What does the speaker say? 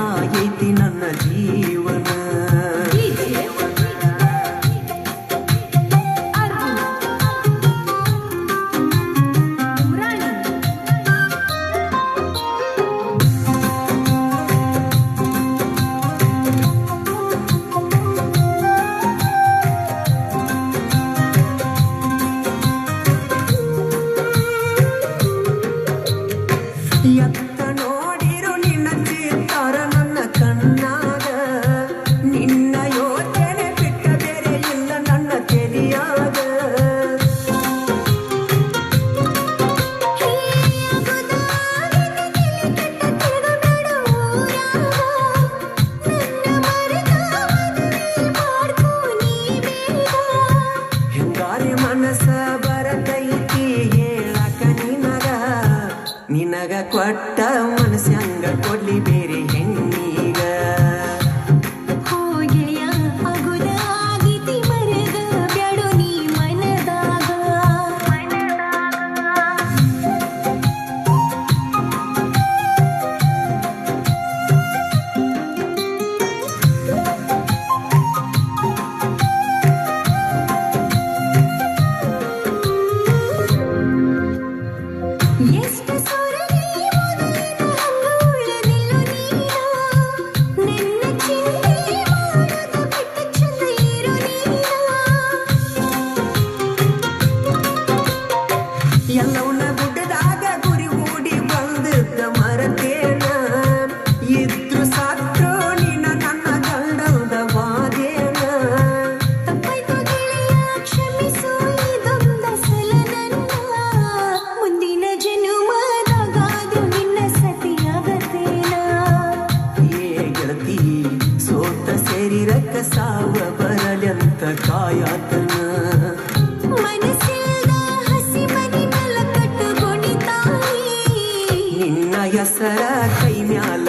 ಆಗೈತಿ ನನ್ನ ಜೀವನ. ಎತ್ತ ನೋಡಿರು ನಿನ್ನ ಚಿತ್ತಾರ ನನ್ನ ಕಣ್ಣಾಗ, ನಿನ್ನ ಯೋಚನೆ ಬಿಟ್ಟ ಬೇರೆ ಇಲ್ಲ ನನ್ನ ತೆಲಿಯಾಗ. ಹೆಂಗಾರೆ ಮನಸ ಬರತೈತಿ ಹೇಳಕ ನಿನಗ ಕೊಟ್ಟ ಮನಸ್ಸಂಗ ಕೊಡ್ಲಿ ಬೇರೆ ಹೆಣ್ಣಿಗ. ಹೋಗೆಯ ಅಗುದ ಆಗಿತಿ ಮರದ ಬ್ಯಾಡು ನೀ ಮನದಾಗ. ಎಷ್ಟು ಎಲ್ಲವನ್ನ ಗುಡ್ಡದಾಗ ಗುರಿ ಹೂಡಿ ಬಂದಿದ್ದ ಮರತೇನ, ಇದ್ರು ಸಾತ್ರು ನಿನ್ನ ನನ್ನ ಗಂಡದ ವಾದೇನ. ತಪ್ಪಾಯ್ತು ಗೆಳೆಯ ಕ್ಷಮಿಸು ಇದೊಂದ ಸಲ ನನ್ನ, ಮುಂದಿನ ಜನುಮದಾಗಾದ್ರೂ ನಿನ್ನ ಸತಿಯಾಗತೇನ. ಏ ಗೆಳತಿ ಸೋತ ಶರೀರಕ್ಕ ಸಾವ ಬರಲೆಂತ ಕಾಯಾತನ. ಹಸಿ ಮನಿ ಮ್ಯಾಲ ಕಟ್ಟು ಕುಣಿತಾಯಿ ನಿನ್ನ ಹೆಸರ ಕೈ ಮ್ಯಾಲ